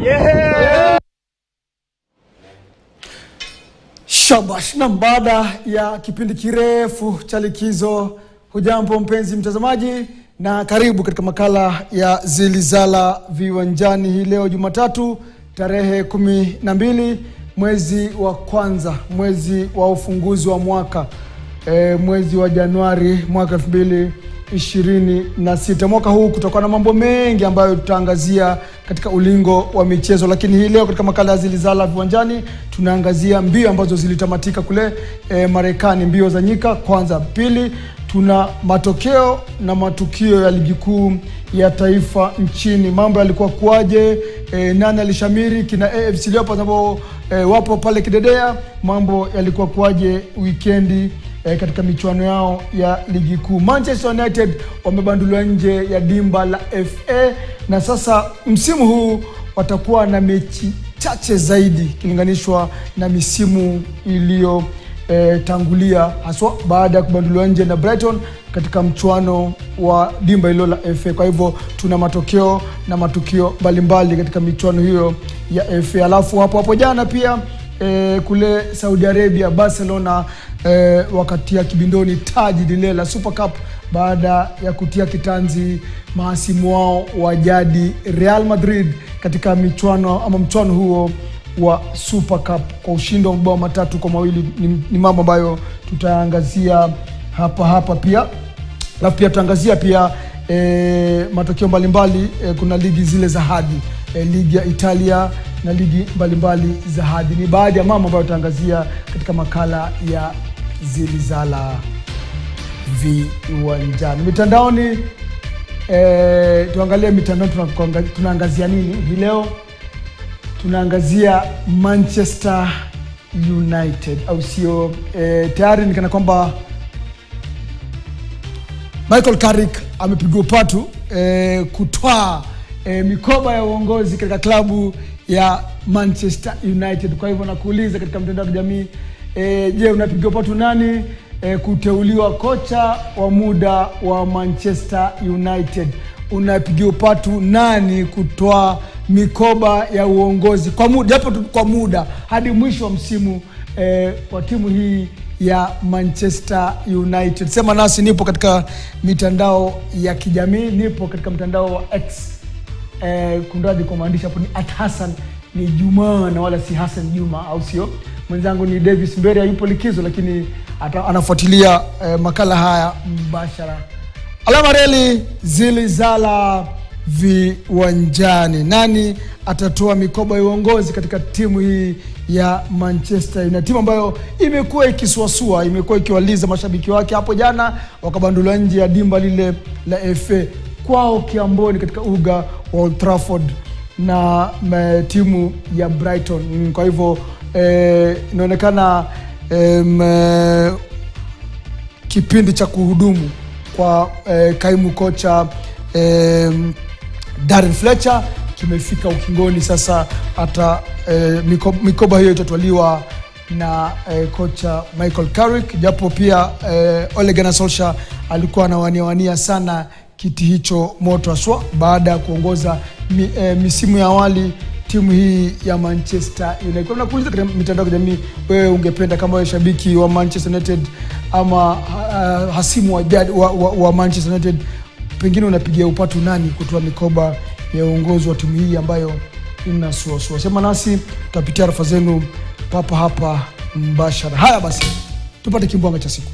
Yeah. Shabash. Na baada ya kipindi kirefu cha likizo, hujambo mpenzi mtazamaji na karibu katika makala ya Zilizala Viwanjani. Hii leo Jumatatu tarehe 12 mwezi wa kwanza, mwezi wa ufunguzi wa mwaka, mwezi wa Januari mwaka 2026. Mwaka huu kutakuwa na mambo mengi ambayo tutaangazia katika ulingo wa michezo, lakini hii leo katika makala ya Zilizala Viwanjani tunaangazia mbio ambazo zilitamatika kule Marekani, mbio za nyika kwanza. Pili, tuna matokeo na matukio ya ligi kuu ya taifa nchini. Mambo yalikuwa kuaje? Nani alishamiri? Kina AFC Leopards ambao wapo pale kidedea. Mambo yalikuwa kuaje weekendi katika michuano yao ya ligi kuu? Manchester United wamebanduliwa nje ya dimba la FA, na sasa msimu huu watakuwa na mechi chache zaidi kilinganishwa na misimu iliyo tangulia, haswa baada ya kubanduliwa nje na Brighton katika mchuano wa dimba hilo la FA. Kwa hivyo tuna matokeo na matukio mbalimbali katika michuano hiyo ya FA. Alafu hapo jana pia kule Saudi Arabia, Barcelona wakatia kibindoni taji lile la Super Cup baada ya kutia kitanzi mahasimu wao wa jadi Real Madrid katika mchuano huo wa Super Cup kwa ushindi wa mabao 3-2. Ni mambo ambayo tutaangazia hapa pia. Alafu pia tutaangazia pia matokeo mbalimbali. Kuna ligi zile za hadhi, ligi ya Italia na ligi mbalimbali za hadhi. Ni baadhi ya mambo ambayo tutaangazia katika makala ya Zilizala Viwanjani. Mitandaoni, tuangalie mitandao tunaangazia nini hii leo. Tunaangazia Manchester United, au sio? Tayari nikana kwamba Michael Carrick amepigwa patu kutwaa mikoba ya uongozi katika klabu ya Manchester United. Kwa hivyo nakuuliza katika mtandao wa kijamii, je, unapigwa patu nani kuteuliwa kocha wa muda wa Manchester United? Unapigiwa patu nani kutoa mikoba ya uongozi kwa muda, japo kwa muda hadi mwisho wa msimu wa timu hii ya Manchester United? Sema nasi. Nipo katika mitandao ya kijamii, nipo katika mtandao wa X, kundaji kwa maandishi hapo ni @Hassan ni Juma na wala si Hassan Juma, au sio? Mwenzangu ni Davis Mberia, yupo likizo lakini anafuatilia makala haya mbashara. Alama reli Zilizala Viwanjani. Nani atatoa mikoba ya uongozi katika timu hii ya Manchester United, timu ambayo imekuwa ikisuasua, imekuwa ikiwaliza mashabiki wake? Hapo jana wakabanduliwa nje ya dimba lile la FA kwao Kiamboni katika uga wa Old Trafford na timu ya Brighton. Kwa hivyo inaonekana kipindi cha kuhudumu kwa kaimu kocha Darren Fletcher kimefika ukingoni. Sasa hata mikoba hiyo itatwaliwa na kocha Michael Carrick, japo pia Ole Gunnar Solskjaer alikuwa anawania sana kiti hicho moto, aswa baada ya kuongoza misimu ya awali timu hii ya Manchester United. Kwa nakuuliza katika mitandao ya kijamii, wewe ungependa kama wewe shabiki wa Manchester United ama hasimu wa jadi wa Manchester United, pengine unapigia upatu nani kutoa mikoba ya uongozi wa timu hii ambayo inasuasua? Sema nasi, tutapitia rafa zenu papa hapa mbashara. Haya basi, tupate kimbwanga cha siku.